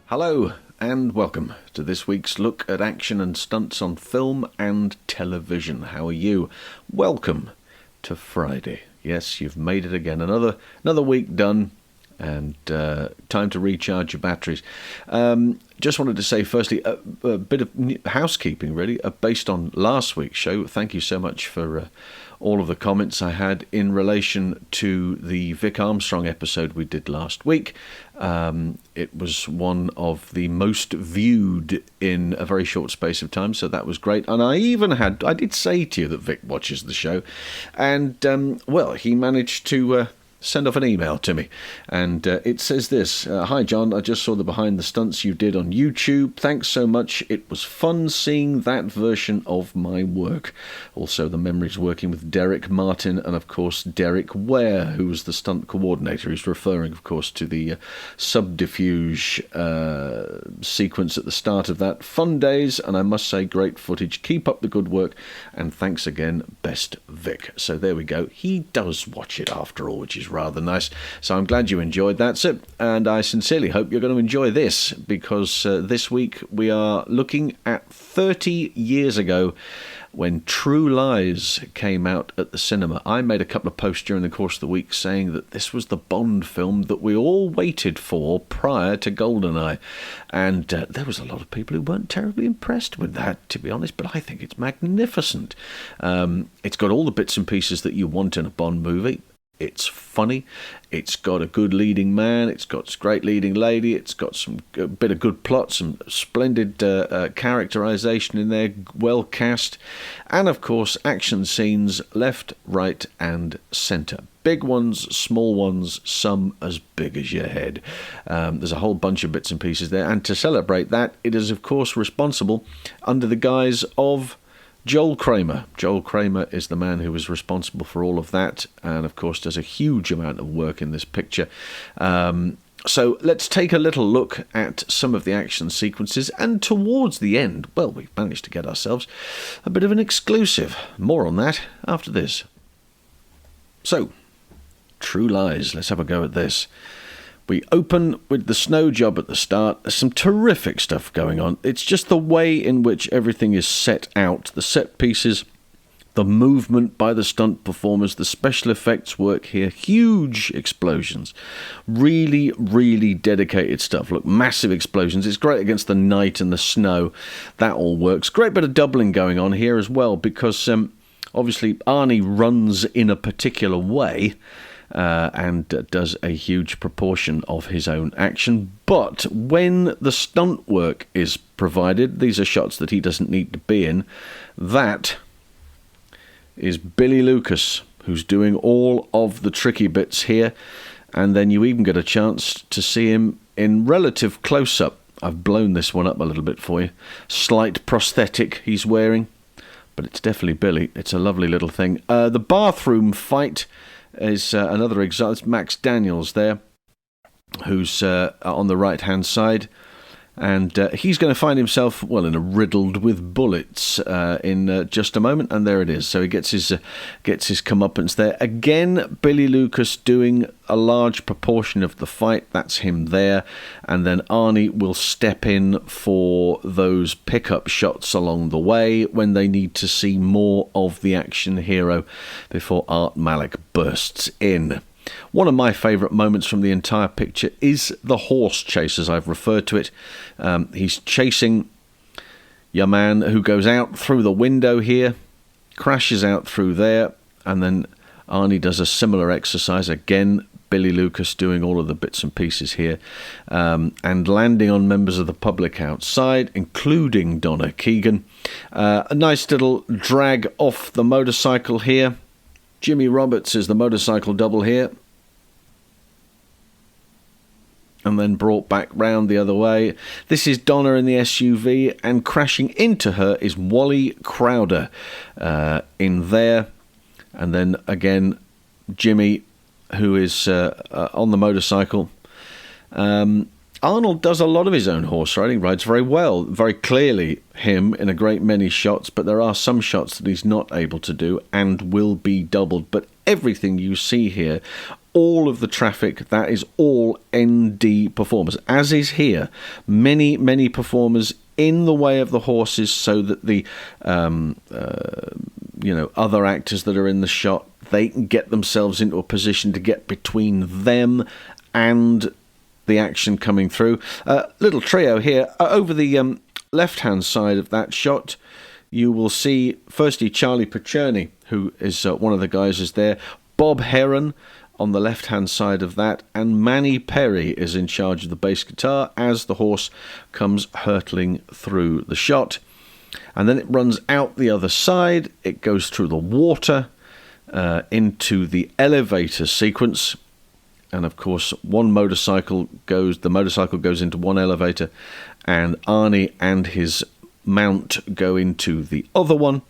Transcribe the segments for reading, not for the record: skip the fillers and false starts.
Hello and welcome to this week's look at action and stunts on film and television. How are you? Welcome to Friday. Yes, you've made it again. Another week done, and time to recharge your batteries. Just wanted to say firstly a bit of housekeeping really, based on last week's show. Thank you so much for all of the comments I had in relation to the Vic Armstrong episode we did last week. It was one of the most viewed in a very short space of time, so that was great. And I did say to you that Vic watches the show, and he managed to send off an email to me, and it says this: Hi John, I just saw the behind the stunts you did on YouTube. Thanks so much. It was fun seeing that version of my work. Also the memories working with Derek Martin and of course Derek Ware, who was the stunt coordinator. He's referring of course to the subterfuge sequence at the start of that. Fun days, and I must say great footage. Keep up the good work, and thanks again, best Vic. So there we go. He does watch it after all, which is rather nice. So I'm glad you enjoyed that, sir, and I sincerely hope you're going to enjoy this, because this week we are looking at 30 years ago when True Lies came out at the cinema. I made a couple of posts during the course of the week saying that this was the Bond film that we all waited for prior to GoldenEye, and there was a lot of people who weren't terribly impressed with that, to be honest, but I think it's magnificent. It's got all the bits and pieces that you want in a Bond movie. It's funny, it's got a good leading man, it's got a great leading lady, it's got a bit of good plot, some splendid characterization in there, well cast, and of course action scenes left, right and centre. Big ones, small ones, some as big as your head. There's a whole bunch of bits and pieces there, and to celebrate that, it is of course responsible under the guise of Joel Kramer. Joel Kramer is the man who was responsible for all of that, and of course does a huge amount of work in this picture. So let's take a little look at some of the action sequences, and towards the end, well, we've managed to get ourselves a bit of an exclusive. More on that after this. So, True Lies, let's have a go at this. We open with the snow job at the start. There's some terrific stuff going on. It's just the way in which everything is set out. The set pieces, the movement by the stunt performers, the special effects work here. Huge explosions. Really, really dedicated stuff. Look, massive explosions. It's great against the night and the snow. That all works. Great bit of doubling going on here as well, because obviously Arnie runs in a particular way, and does a huge proportion of his own action. But when the stunt work is provided, these are shots that he doesn't need to be in, that is Billy Lucas, who's doing all of the tricky bits here, and then you even get a chance to see him in relative close-up. I've blown this one up a little bit for you. Slight prosthetic he's wearing, but it's definitely Billy. It's a lovely little thing. The bathroom fight is another example. It's Max Daniels there, who's on the right-hand side, and he's going to find himself, well, in a riddled with bullets in just a moment, and there it is. So he gets his comeuppance there. Again, Billy Lucas doing a large proportion of the fight. That's him there, and then Arnie will step in for those pickup shots along the way when they need to see more of the action hero before Art Malik bursts in. One of my favourite moments from the entire picture is the horse chase, as I've referred to it. He's chasing your man, who goes out through the window here, crashes out through there, and then Arnie does a similar exercise again. Billy Lucas doing all of the bits and pieces here, and landing on members of the public outside, including Donna Keegan. A nice little drag off the motorcycle here. Jimmy Roberts is the motorcycle double here, and then brought back round the other way. This is Donna in the SUV, and crashing into her is Wally Crowder in there, and then again Jimmy, who is on the motorcycle. Arnold does a lot of his own horse riding, rides very well, very clearly him in a great many shots, but there are some shots that he's not able to do and will be doubled. But everything you see here all of the traffic, that is all ND performers, as is here. Many performers in the way of the horses, so that the other actors that are in the shot, they can get themselves into a position to get between them and the action coming through. Little trio here over the left-hand side of that shot. You will see firstly Charlie Pacerni, who is one of the guys, is there. Bob Heron on the left-hand side of that, and Manny Perry is in charge of the bass guitar as the horse comes hurtling through the shot. And then it runs out the other side, it goes through the water into the elevator sequence, and of course the motorcycle goes into one elevator, and Arnie and his mount go into the other one.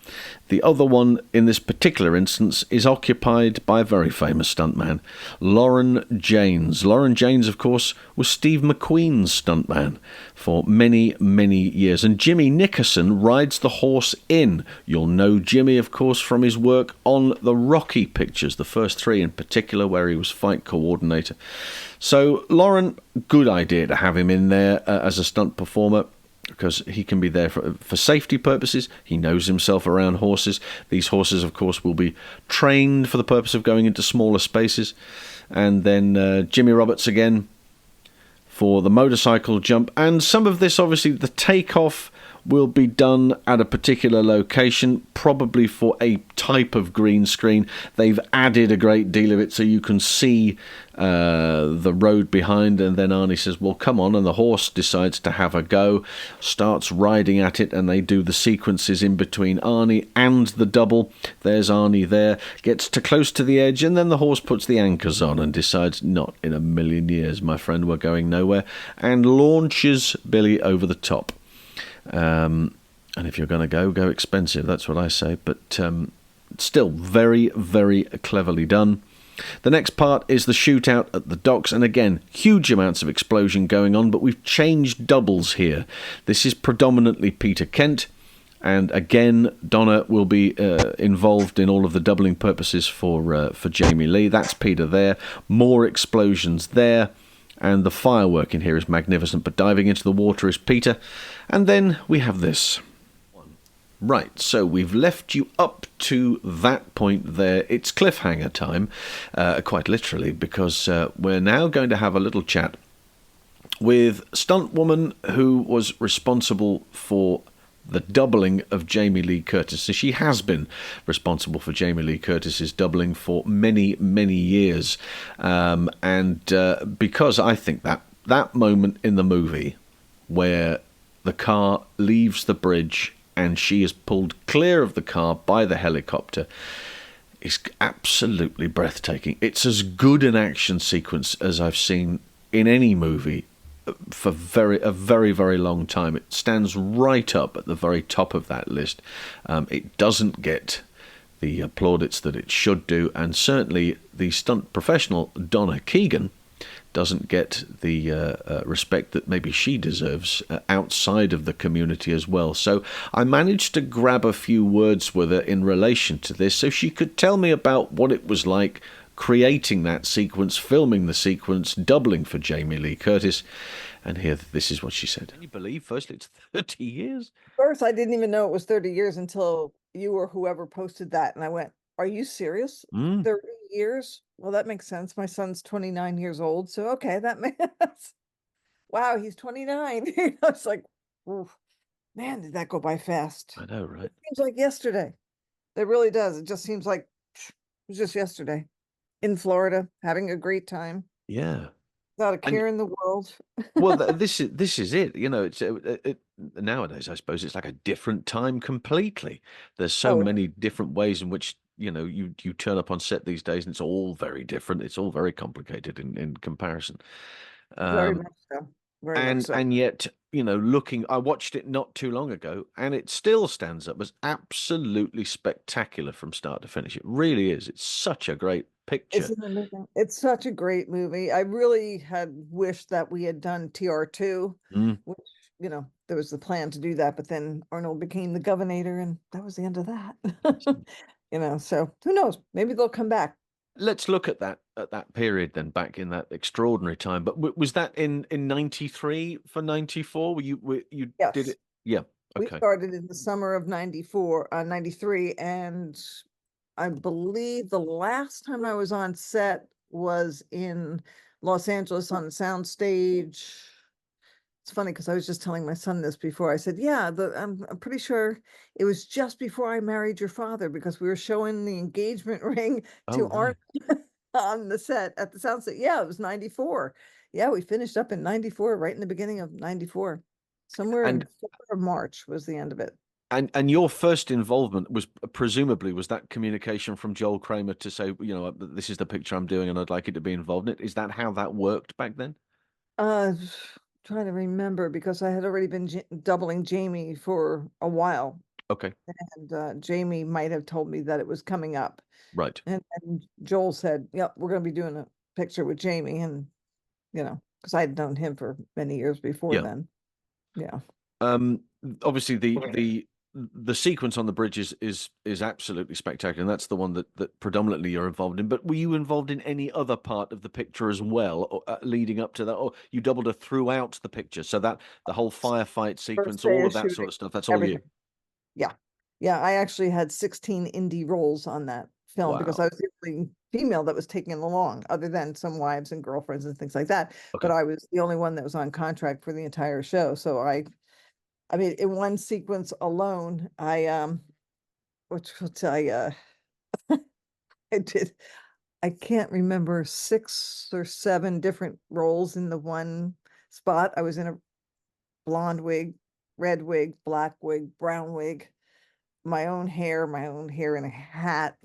The other one, in this particular instance, is occupied by a very famous stuntman, Lauren Janes. Lauren Janes, of course, was Steve McQueen's stuntman for many years. And Jimmy Nickerson rides the horse in. You'll know Jimmy, of course, from his work on the Rocky pictures, the first three in particular, where he was fight coordinator. So Lauren, good idea to have him in there as a stunt performer, because he can be there for safety purposes. He knows himself around horses. These horses, of course, will be trained for the purpose of going into smaller spaces. And then Jimmy Roberts again for the motorcycle jump. And some of this, obviously, the takeoff will be done at a particular location, probably for a type of green screen. They've added a great deal of it so you can see the road behind, and then Arnie says, well, come on, and the horse decides to have a go, starts riding at it, and they do the sequences in between Arnie and the double. There's Arnie there, gets too close to the edge, and then the horse puts the anchors on and decides, not in a million years, my friend, we're going nowhere, and launches Billy over the top. And if you're going to go expensive, that's what I say, but still very cleverly done. The next part is the shootout at the docks, and again, huge amounts of explosion going on, but we've changed doubles here. This is predominantly Peter Kent, and again, Donna will be involved in all of the doubling purposes for Jamie Lee. That's Peter there. More explosions there, and the firework in here is magnificent, but diving into the water is Peter. And then we have this. Right, so we've left you up to that point there. It's cliffhanger time, quite literally, because we're now going to have a little chat with stunt woman who was responsible for the doubling of Jamie Lee Curtis. So she has been responsible for Jamie Lee Curtis's doubling for many years. And because I think that moment in the movie where the car leaves the bridge and she is pulled clear of the car by the helicopter is absolutely breathtaking. It's as good an action sequence as I've seen in any movie for a very long time. It stands right up at the very top of that list. It doesn't get the plaudits that it should do, and certainly the stunt professional Donna Keegan doesn't get the respect that maybe she deserves outside of the community as well. So I managed to grab a few words with her in relation to this, so she could tell me about what it was like creating that sequence, filming the sequence, doubling for Jamie Lee Curtis. And here, this is what she said. Can you believe, firstly, it's 30 years? First, I didn't even know it was 30 years until you or whoever posted that. And I went, are you serious? 30 years? Well, that makes sense. My son's 29 years old. So, okay, that makes wow, he's 29. I was like, oof, man, did that go by fast? I know, right? It seems like yesterday. It really does. It just seems like it was just yesterday in Florida, having a great time. Yeah. Without a care in the world. Well, this is it. You know, it's nowadays, I suppose it's like a different time completely. There's so many different ways in which, you know, you turn up on set these days, and it's all very different. It's all very complicated in comparison. Very much so. Very much so. And yet, you know, I watched it not too long ago, and it still stands up as absolutely spectacular from start to finish. It really is. It's such a great picture. Isn't it amazing? It's such a great movie. I really had wished that we had done TR2, which, you know, there was the plan to do that, but then Arnold became the governor, and that was the end of that. You know, so who knows? Maybe they'll come back. Let's look at that at that period then, back in that extraordinary time. But was that in 93 for 94? You did Yes. it? Yeah. We Okay. started in the summer of 94, 93, and I believe the last time I was on set was in Los Angeles on the sound stage. It's funny because I was just telling my son this before. I said, "Yeah, I'm pretty sure it was just before I married your father because we were showing the engagement ring Oh, to right. Arnie on the set at the sound set." Yeah, it was 94. Yeah, we finished up in 94, right in the beginning of 94. Somewhere in And February or March was the end of it. and your first involvement was presumably was that communication from Joel Kramer to say, this is the picture I'm doing and I'd like you to be involved in it. Is that how that worked back then? Uh, Trying to remember because I had already been doubling Jamie for a while, Okay. and Jamie might have told me that it was coming up, Right. and Joel said, "Yep, we're going to be doing a picture with Jamie," and because I had known him for many years before Yeah. then. Yeah. Um, Obviously the sequence on the bridge is absolutely spectacular, and that's the one that predominantly you're involved in. But were you involved in any other part of the picture as well, or, leading up to that, or you doubled her throughout the picture, so that the whole firefight First sequence, day all of of that sort shooting, of stuff, that's all you? everything. Yeah. Yeah, I actually had 16 indie roles on that film because I Wow. was the only female that was taken along, other than some wives and girlfriends and things like that. Okay. But I was the only one that was on contract for the entire show. So I mean, in one sequence alone, which will tell you, I did, I can't remember 6 or 7 different roles in the one spot. I was in a blonde wig, red wig, black wig, brown wig, my own hair in a hat.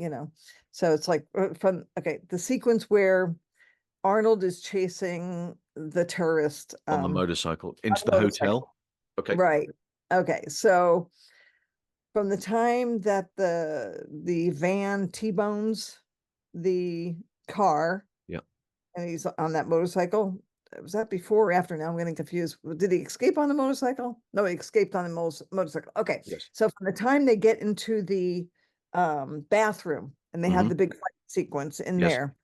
So it's like okay, the sequence where Arnold is chasing the terrorist On the motorcycle on into the the motorcycle. hotel. Okay. Right. Okay. So from the time that the van T-bones the car Yeah. and he's on that motorcycle. Was that before or after? Now I'm getting confused. Did he escape on the motorcycle? No, he escaped on the motorcycle. Okay. Yes. So from the time they get into the bathroom and they have Hmm. the big fight sequence in Yes. there,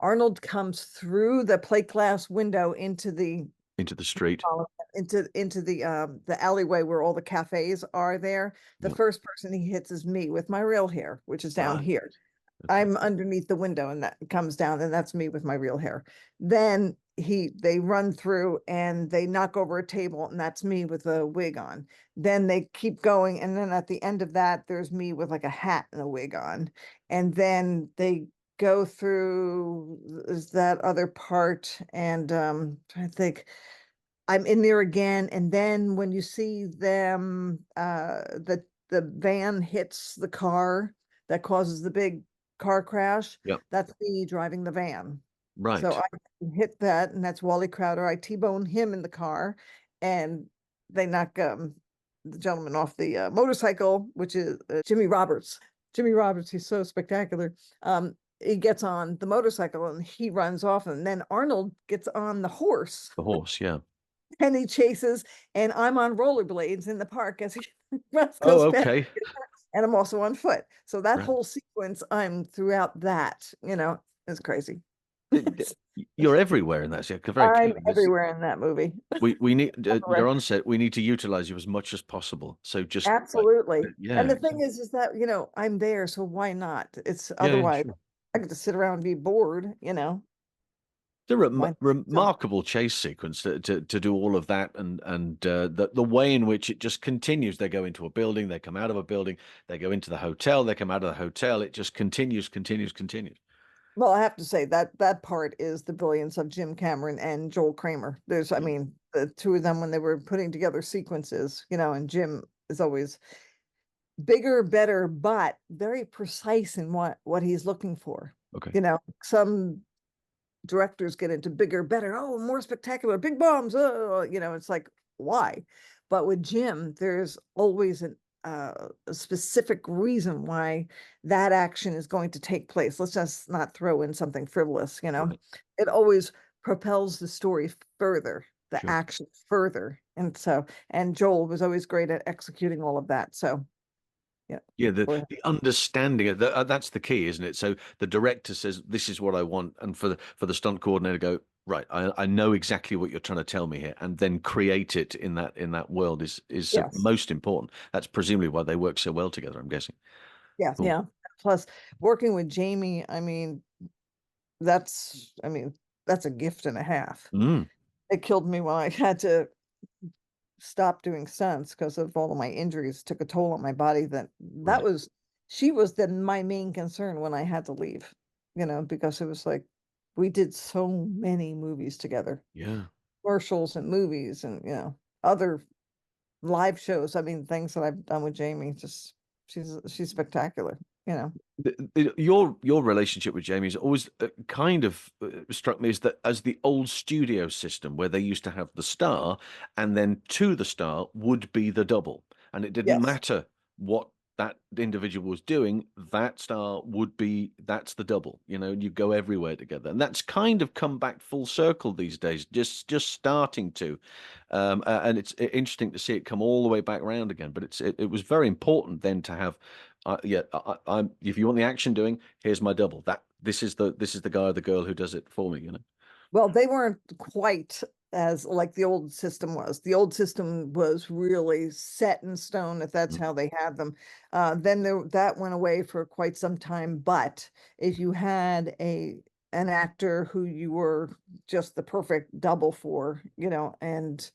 Arnold comes through the plate glass window Into the street. into the alleyway where all the cafes are there. The Yeah. first person he hits is me with my real hair, which is down Right. here. Okay. I'm underneath the window and that comes down and that's me with my real hair. Then they run through and they knock over a table and that's me with a wig on. Then they keep going and then at the end of that there's me with like a hat and a wig on. And then they go through is that other part and trying to think I'm in there again and then when you see them the van hits the car that causes the big car crash, Yeah. that's me driving the van. So Right. I hit that, and that's Wally Crowder. I T-bone him in the car, and they knock the gentleman off the motorcycle, which is Jimmy Roberts. Jimmy Roberts, he's so spectacular. He gets on the motorcycle and he runs off, and then Arnold gets on the horse The horse. Yeah. and he chases, and I'm on rollerblades in the park as he Oh, goes past, okay. and I'm also on foot. So that Right. whole sequence, I'm throughout that, is crazy. You're everywhere in that. So very I'm clearly. everywhere in that movie. We need you're Everywhere. on set. We need to utilize you as much as possible. So just Absolutely. And yeah, the thing is that, I'm there, so why not? It's yeah, otherwise sure. I could just sit around and be bored. The Why not? So, remarkable chase sequence to do all of that, and the way in which it just continues. They go into a building, they come out of a building, they go into the hotel, they come out of the hotel. It just continues, continues, continues. well, I have to say that that part is the brilliance of Jim Cameron and Joel Kramer. I Yeah. mean, the two of them when they were putting together sequences, and Jim is always bigger, better, but very precise in what he's looking for. Okay. Some directors get into bigger, better, oh, more spectacular, big bombs. Oh, it's like, why? But with Jim, there's always a specific reason why that action is going to take place. Let's just not throw in something frivolous. Right. It always propels the story further, the Sure. action further. And Joel was always great at executing all of that. So Yeah. Yeah, Go ahead. the understanding of that's the key, isn't it? So the director says, "This is what I want," and for the stunt coordinator to go, "Right, I know exactly what you're trying to tell me here," and then create it in that world is Yes. most important. That's presumably why they work so well together, I'm guessing. Yes. Cool. Yeah. Plus, working with Jamie, I mean, that's a gift and a half. Mm, It killed me when I had to stop doing stunts because of all of my injuries took a toll on my body. That right. was she was then my main concern when I had to leave, because it was like we did so many movies together, Yeah. commercials and movies and other live shows. I mean, things that I've done with Jamie, just she's spectacular, you know. Your relationship with Jamie has always kind of struck me as that as the old studio system where they used to have the star, and then to the star would be the double, and it didn't Yes. matter what that individual was doing, that star would be that's the double. And you go everywhere together, and that's kind of come back full circle these days, just starting to, and it's interesting to see it come all the way back around again. But it was very important then to have yeah, I'm. If you want the action doing, here's my double. This is the guy or the girl who does it for me. Well, they weren't quite as like the old system was. The old system was really set in stone if that's Mm. how they had them. Then that went away for quite some time. But if you had an actor who you were just the perfect double for, and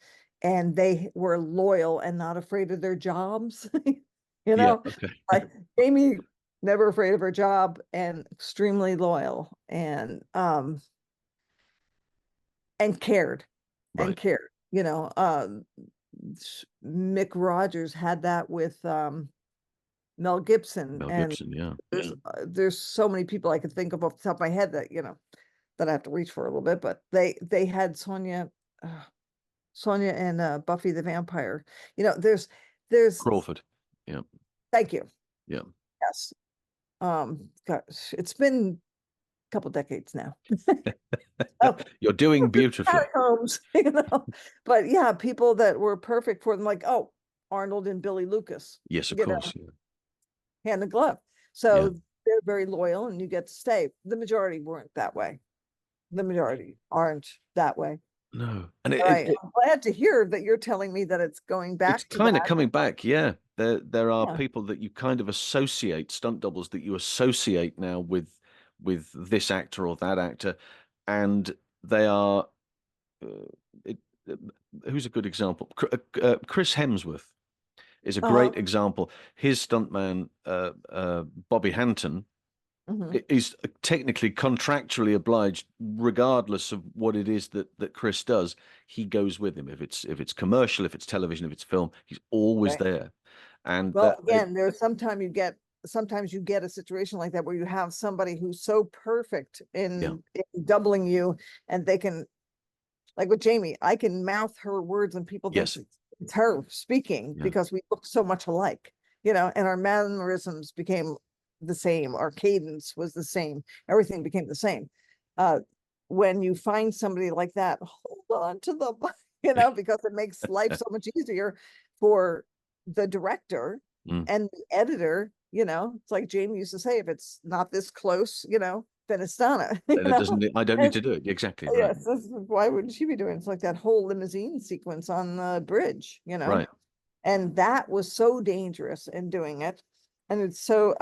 they were loyal and not afraid of their jobs, you Yeah. know, Okay. like Amy, never afraid of her job and extremely loyal and cared and Right. cared. Mick Rogers had that with Mel Gibson, Mel and Gibson. Yeah. there's so many people I could think of off the top of my head that I have to reach for a little bit, but they had Sonia and Buffy the Vampire. There's Crawford. Yeah. Thank you. Yeah. Yes. Gosh, it's been a couple decades now. Oh, You're doing beautifully. catacombs, But yeah, people that were perfect for them, like, oh, Arnold and Billy Lucas, Yes, of you know, course. Yeah. hand in glove. Yeah. So they're very loyal and you get to stay. The majority weren't that way. The majority aren't that way. No. And All right. I'm glad to hear that you're telling me that it's going it's back to kind of that. coming back. Yeah. There are Yeah. people that you kind of associate stunt doubles that you associate now with this actor or that actor, and they are uh, it, uh, who's a good example? Chris Hemsworth is a Uh-huh. great example. His stuntman, Bobby Hanton, Hmm. is technically contractually obliged, regardless of what it is that Chris does. He goes with him. If it's commercial, if it's television, if it's film, he's always Right. there. And Well, again, sometimes you get a situation like that where you have somebody who's so perfect yeah, in doubling you, and they can, like with Jamie, I can mouth her words and people think yes, it's her speaking yeah, because we look so much alike, and our mannerisms became the same, our cadence was the same, everything became the same. Uh, when you find somebody like that, hold on to them, because it makes life so much easier for the director mm. and the editor. It's like Jamie used to say, if it's not this close, then it's Donna, Then it doesn't. I don't need to do it. Exactly right, Yes, why wouldn't she be doing it? It's like that whole limousine sequence on the bridge, right. and that was so dangerous in doing it. And it's so,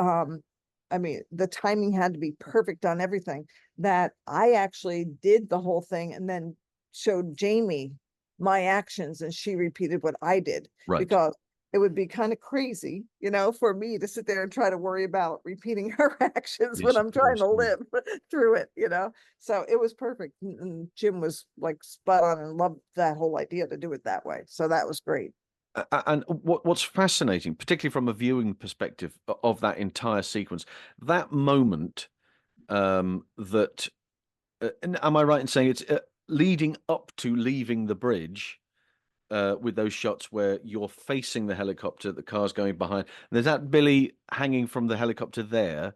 the timing had to be perfect on everything, that I actually did the whole thing and then showed Jamie my actions and she repeated what I did, Right. because it would be kind of crazy, for me to sit there and try to worry about repeating her actions when Yes, of I'm trying course. to Yeah. live through it. So it was perfect. And Jim was like spot on and loved that whole idea to do it that way. So that was great. And what's fascinating, particularly from a viewing perspective of that entire sequence, that moment that and am I right in saying it's leading up to leaving the bridge with those shots where you're facing the helicopter, the car's going behind, and there's that Billy hanging from the helicopter there.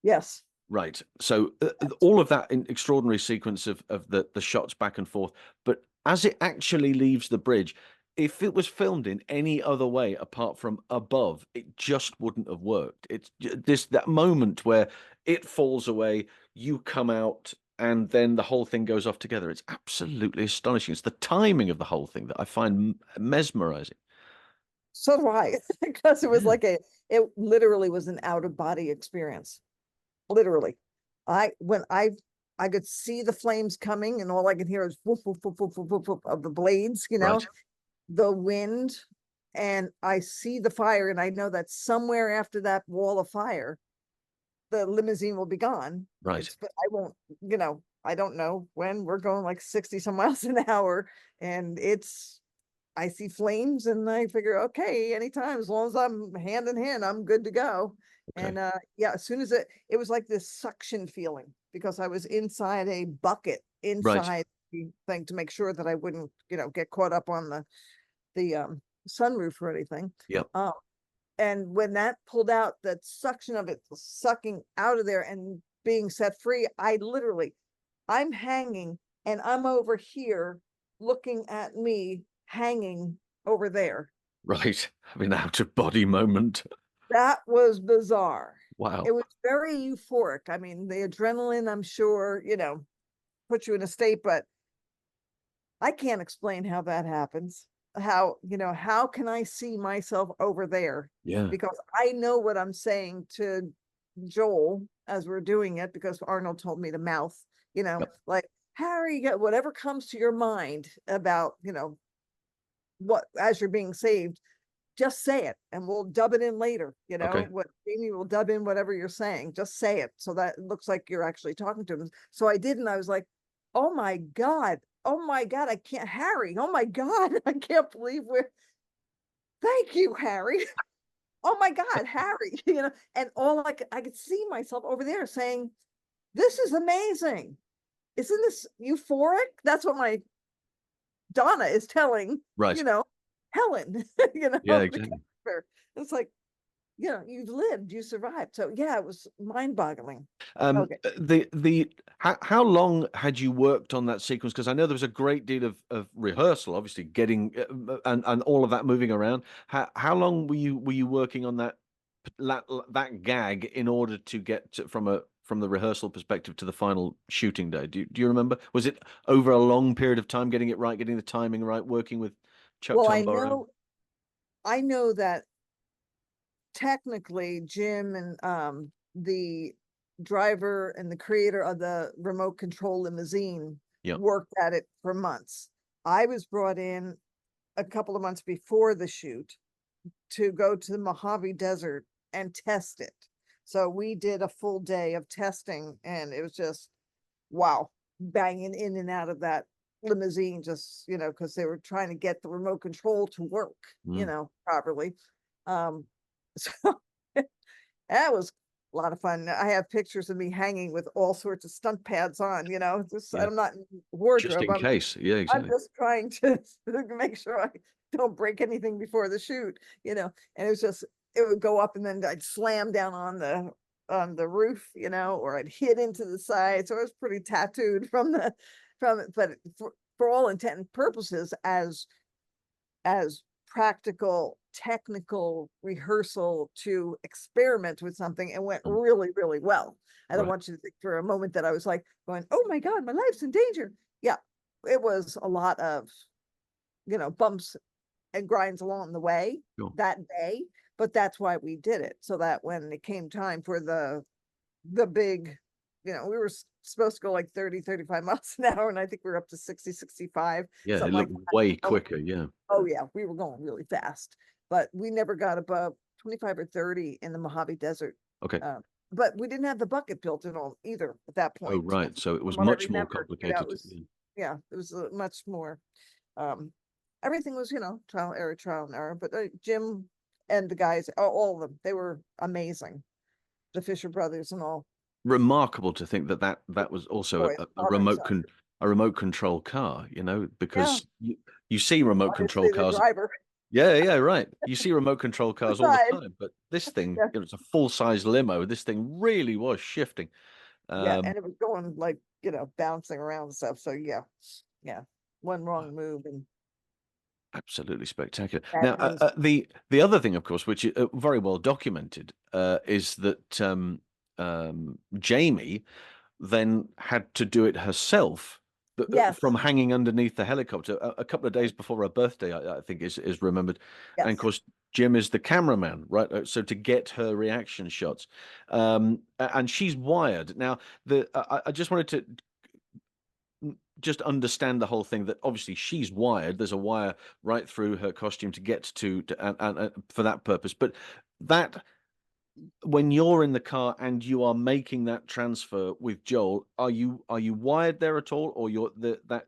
Yes. Right. So all of that extraordinary sequence of the shots back and forth, but as it actually leaves the bridge, if it was filmed in any other way apart from above, it just wouldn't have worked. It's this that moment where it falls away, you come out, and then the whole thing goes off together. It's absolutely astonishing. It's the timing of the whole thing that I find mesmerizing. So do I, because it was Yeah. like it literally was an out of body experience. Literally. When I could see the flames coming and all I could hear was whoop, whoop, whoop, whoop, whoop, whoop, whoop of the blades, Right. the wind, and I see the fire, and I know that somewhere after that wall of fire, the limousine will be gone. Right. But I won't, I don't know when. We're going like 60 some miles an hour, and I see flames, and I figure, okay, anytime, as long as I'm hand in hand, I'm good to go. Okay. And yeah, as soon as it was like this suction feeling, because I was inside a bucket Right. inside the thing to make sure that I wouldn't, get caught up on the sunroof or anything. Yep. Um, and when that pulled out, that suction of it sucking out of there and being set free, I'm hanging, and I'm over here looking at me hanging over there. Right. Having an out of body moment. That was bizarre. It Wow. was very euphoric. I mean, the adrenaline, I'm sure, puts you in a state, but I can't explain how that happens. How can I see myself over there? Yeah. Because I know what I'm saying to Joel as we're doing it, because Arnold told me to mouth, Yep. like, Harry, whatever comes to your mind about, what, as you're being saved, just say it and we'll dub it in later. Okay. What Jamie will dub in whatever you're saying. Just say it so that it looks like you're actually talking to him. So I did, and I was like, oh my God. Oh my God, I can't, Harry. Oh my God, I can't believe thank you, Harry. Oh my God, Harry. And I could see myself over there saying, this is amazing. Isn't this euphoric? That's what my Donna is telling, Right. Helen, Yeah, the exactly. character. It's like, you've lived, you survived. So yeah, it was mind-boggling. Okay. The how long had you worked on that sequence? Because I know there was a great deal of rehearsal, obviously getting and all of that moving around. How long were you working on that gag in order to get from the rehearsal perspective to the final shooting day? Do you remember? Was it over a long period of time getting it right, getting the timing right, working with Chuck Well, Tamboro? I know that technically Jim and the driver and the creator of the remote control limousine Yeah. worked at it for months. I was brought in a couple of months before the shoot to go to the Mojave Desert and test it. So we did a full day of testing, and it was just wow, banging in and out of that limousine, just because they were trying to get the remote control to work, Mm. properly. Um, so that was a lot of fun. I have pictures of me hanging with all sorts of stunt pads on, Yeah. I'm not in Just wardrobe. in case. Yeah, I'm exactly. just trying to make sure I don't break anything before the shoot, and it would go up, and then I'd slam down on the roof, or I'd hit into the side. So I was pretty tattooed from it, but for all intent and purposes, as practical, technical rehearsal to experiment with something, it went Mm. really, really well. I don't Right. want you to think for a moment that I was like going, oh my God, my life's in danger. Yeah, it was a lot of, bumps and grinds along the way Sure. that day. But that's why we did it. So that when it came time for the big, we were supposed to go like 30, 35 miles an hour. And I think we are up to 60, 65, Yeah, it something like looked that. way Oh, quicker. Yeah. oh yeah, we were going really fast, but we never got above 25 or 30 in the Mojave Desert. Okay. But we didn't have the bucket built in all either at that Oh, point. right. So it From was what I much more remember, complicated. Yeah. it was much more, um, everything was, trial and error, but Jim and the guys, all of them, they were amazing. The Fisher brothers and all. Remarkable to think that was also Boy, a Father and son. a remote control car, Yeah, because you see remote control obviously the cars. driver Yeah, yeah, right. You see remote control cars all the side. time, but this thing, Yeah, it's a full-size limo. This thing really was shifting. yeah, Um, and it was going like, bouncing around and stuff. So yeah, yeah, one wrong move and Absolutely spectacular. That Now, was the other thing, of course, which is very well documented, is that Jamie then had to do it herself from yes, hanging underneath the helicopter a couple of days before her birthday, I think is remembered. And of yes. course, Jim is the cameraman, right? So to get her reaction shots, and she's wired. Now, I just wanted to just understand the whole thing that obviously she's wired. There's a wire right through her costume to get to and for that purpose. But that when you're in the car and you are making that transfer with Joel, are you wired there at all, or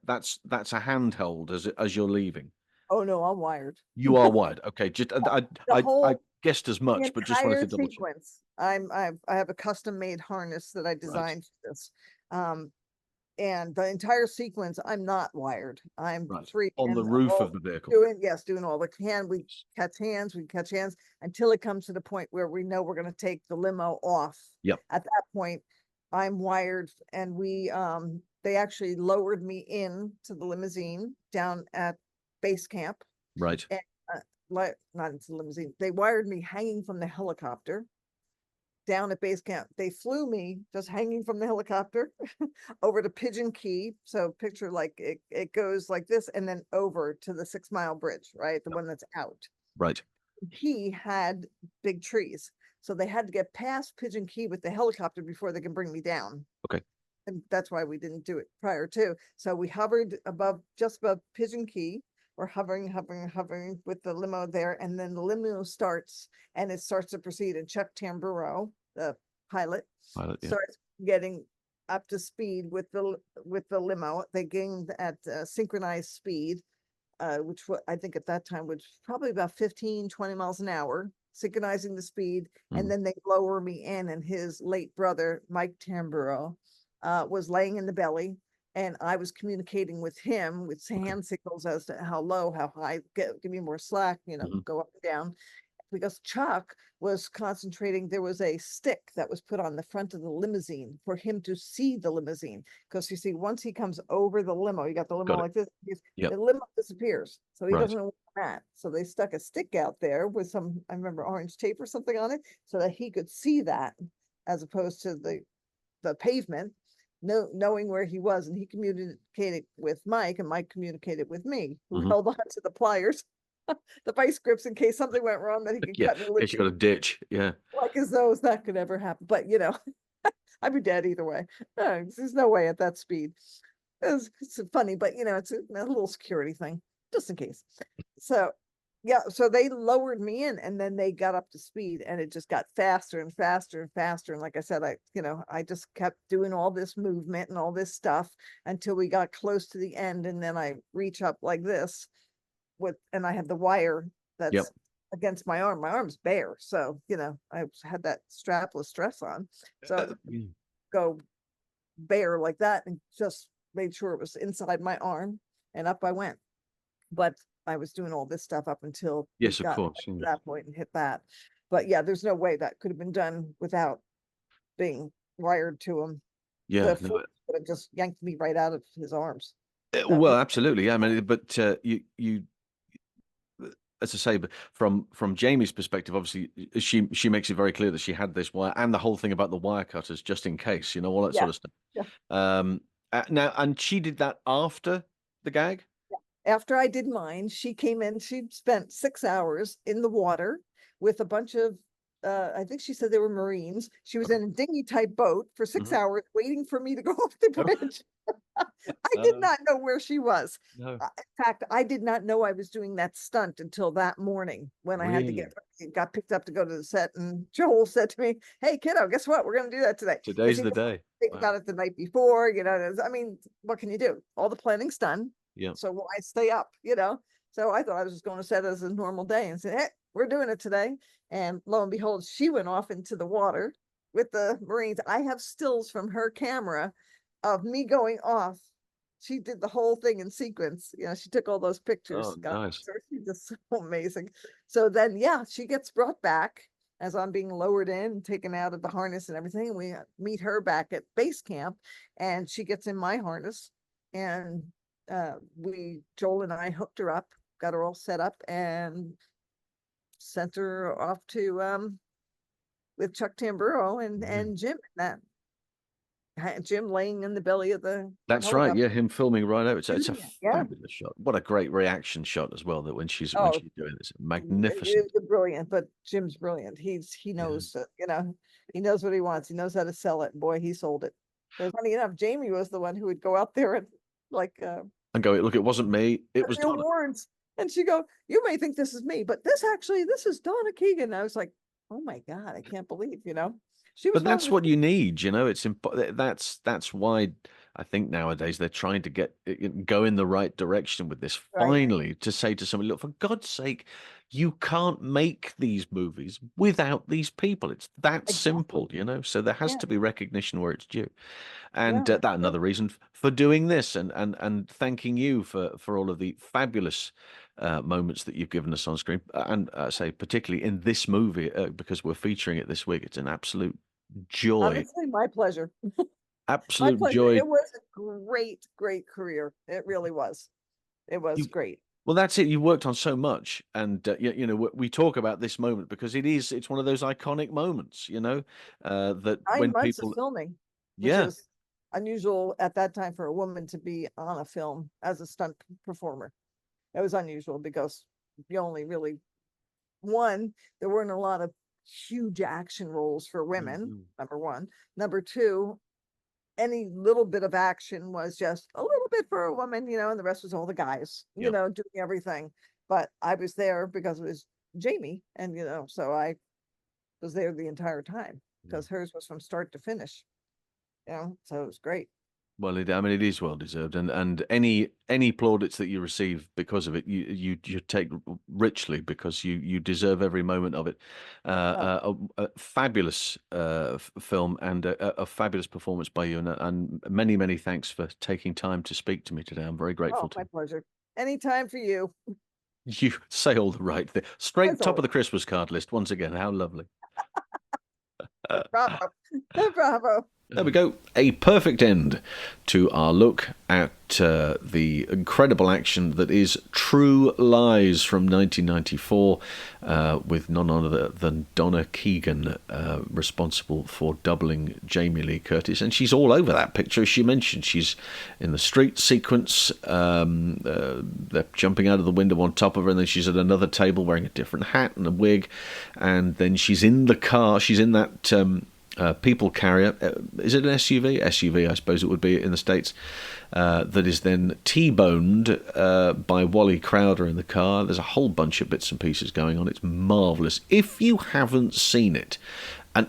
that's a handheld as you're leaving? Oh no, I'm wired. You are wired. Okay, just The I whole guessed as the much, but just wanted entire to double check. sequence. I have a custom made harness that I Right, designed for this. Um, and the entire sequence, I'm not wired. I'm right. free On the and roof of all the vehicle. doing all the we catch hands until it comes to the point where we know we're gonna take the limo off. Yep. At that point, I'm wired and they actually lowered me in to the limousine down at base camp Right. and like not into the limousine. They wired me hanging from the helicopter down at base camp. They flew me just hanging from the helicopter over to Pigeon Key. So picture like it goes like this and then over to the 6 Mile Bridge, right? The Yep. one that's out. Right. He had big trees. So they had to get past Pigeon Key with the helicopter before they can bring me down. Okay. And that's why we didn't do it prior to. So we hovered just above Pigeon Key. We're hovering with the limo there, and then the limo starts, and it starts to proceed. And Chuck Tamburo, the pilot, Pilot. Yeah. starts getting up to speed with the limo. They gained at synchronized speed, which I think at that time was probably about 15-20 miles an hour, synchronizing the speed. And Mm. then they lower me in, and his late brother, Mike Tamburo, was laying in the belly. And I was communicating with him with Okay. hand signals as to how low, how high, give me more slack, Mhm. go up and down. Because Chuck was concentrating, there was a stick that was put on the front of the limousine for him to see the limousine. Because you see, once he comes over the limo, you got the limo Got it. like this, Yep. the limo disappears. So he Right. doesn't know that. So they stuck a stick out there with some, I remember, orange tape or something on it, so that he could see that as opposed to the pavement, knowing where he was. And he communicated with Mike, and Mike communicated with me, who Hmm. held on to the pliers, the vice grips, in case something went wrong that he could Yeah. cut me In case loose. you got a ditch. Yeah. Like as though that could ever happen. But I'd be dead either way. There's no way at that speed. It's funny, but it's a little security thing, just in case. So yeah, so they lowered me in, and then they got up to speed, and it just got faster and faster and faster. And like I said, I just kept doing all this movement and all this stuff until we got close to the end, and then I reach up like this and I have the wire Yep. that's against my arm. My arm's bare, so I had that strapless dress on, so Mm. go bare like that and just made sure it was inside my arm, and up I went. But I was doing all this stuff up until we Yes, of got course. to that point and hit that. But yeah, there's no way that could have been done without being wired to him. The Yeah. No. force would have just yanked me right out of his arms at that Well, point. absolutely. Yeah. I mean, but you as I say, but from Jamie's perspective, obviously, she makes it very clear that she had this wire and the whole thing about the wire cutters, just in case, all that sort Yeah, of stuff. yeah. Now, and she did that after the gag. After I did mine, she came in, she spent 6 hours in the water with a bunch of, I think she said they were Marines. She was Okay. in a dinghy type boat for six Hmm. hours waiting for me to go off the Oh, bridge. I did not know where she was. no, In fact, I did not know I was doing that stunt until that morning when I had to really. got picked up to go to the set. And Joel said to me, "Hey, kiddo, guess what? We're going to do that today." Because Today's he the was day. thinking Wow. about it the night before. I mean, what can you do? All the planning's done. Yeah. So why stay up? So I thought I was just going to set it as a normal day and say, "Hey, we're doing it today." And lo and behold, she went off into the water with the Marines. I have stills from her camera of me going off. She did the whole thing in sequence. She took all those pictures. Oh, God, nice. she's just so amazing. So then, yeah, she gets brought back as I'm being lowered in, taken out of the harness and everything. We meet her back at base camp, and she gets in my harness, and Joel and I hooked her up got her all set up and sent her off to with Chuck Tamburo and Jim, and that Jim laying in the belly of the That's right. helicopter. Yeah, him filming right over. It's a Yeah. fabulous shot. What a great reaction shot as well. That when she's Oh, doing this, it magnificent. is brilliant, but Jim's brilliant. He knows, he knows what he wants. He knows how to sell it. Boy, he sold it. But funny enough, Jamie was the one who would go out there and like And go, look, it wasn't me. It was the Donna. awards, and she go, "You may think this is me, but this is Donna Keegan." I was like, "Oh my God, I can't believe." She was But one that's of what you need, It's that's why I think nowadays they're trying to go in the right direction with this. right, Finally, to say to somebody, look, for God's sake, you can't make these movies without these people. It's that exactly. simple, So there has Yeah, to be recognition where it's due. And yeah. that another reason for doing this, and thanking you for all of the fabulous moments that you've given us on screen, and say particularly in this movie, because we're featuring it this week. It's an absolute joy, Honestly, my pleasure. My absolute pleasure. joy. It was a great, great career. It really was. It was You, great. well, that's it. You worked on so much, and we talk about this moment because it's one of those iconic moments, that 9 when months of people, filming, which yeah, is unusual at that time for a woman to be on a film as a stunt performer. It was unusual because you only really one, there weren't a lot of huge action roles for women, Mhm. number one. Number two, any little bit of action was just a little bit for a woman, and the rest was all the guys, Yeah. doing everything. But I was there because it was Jamie, and so I was there the entire time Yeah. because hers was from start to finish, so it was great. Well, I mean, it is well deserved, and any plaudits that you receive because of it, you take richly, because you deserve every moment of it. Oh, A fabulous film, and a fabulous performance by you, and many thanks for taking time to speak to me today. I'm very grateful oh, to my you. pleasure. Anytime for you, You say all the right thing. as Straight top of always. the Christmas card list once again. How lovely. Bravo. Bravo. There we go. A perfect end to our look at the incredible action that is True Lies from 1994, with none other than Donna Keegan responsible for doubling Jamie Lee Curtis. And she's all over that picture, as she mentioned. She's in the street sequence. They're jumping out of the window on top of her, and then she's at another table wearing a different hat and a wig. And then she's in the car. She's in that people carrier. Is it an SUV? SUV, I suppose it would be in the States. That is then T-boned by Wally Crowder in the car. There's a whole bunch of bits and pieces going on. It's marvellous. If you haven't seen it, and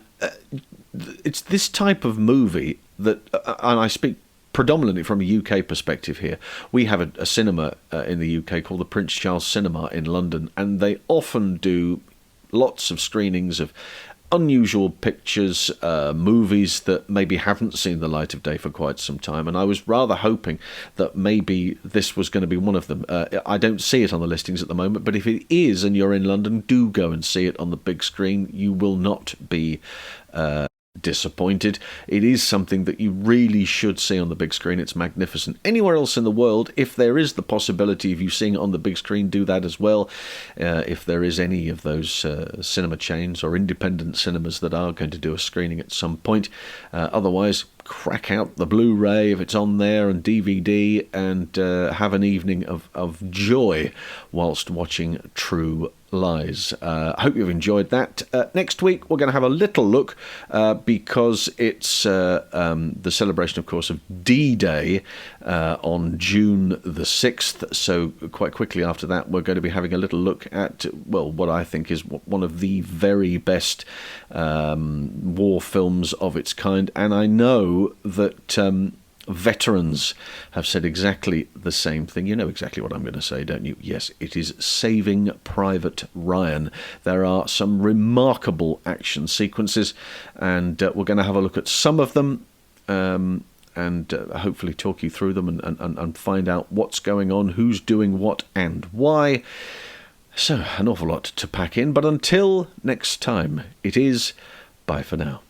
it's this type of movie that, and I speak predominantly from a UK perspective here. We have a cinema in the UK called the Prince Charles Cinema in London, and they often do lots of screenings of unusual pictures, movies that maybe haven't seen the light of day for quite some time, and I was rather hoping that maybe this was going to be one of them. I don't see it on the listings at the moment, but if it is and you're in London, do go and see it on the big screen. You will not be disappointed. It is something that you really should see on the big screen. It's magnificent. Anywhere else in the world, if there is the possibility of you seeing it on the big screen, do that as well. If there is any of those cinema chains or independent cinemas that are going to do a screening at some point. Otherwise, crack out the Blu-ray if it's on there, and DVD, and have an evening of joy whilst watching True Lies. I hope you've enjoyed that. Next week we're going to have a little look, because it's the celebration, of course, of D-Day on June the 6th. So quite quickly after that, we're going to be having a little look at, well, what I think is one of the very best war films of its kind. And I know that veterans have said exactly the same thing. You know exactly what I'm going to say, don't you? Yes, it is Saving Private Ryan. There are some remarkable action sequences, and we're going to have a look at some of them, and hopefully talk you through them and find out what's going on, who's doing what and why. So, an awful lot to pack in, but until next time, it is bye for now.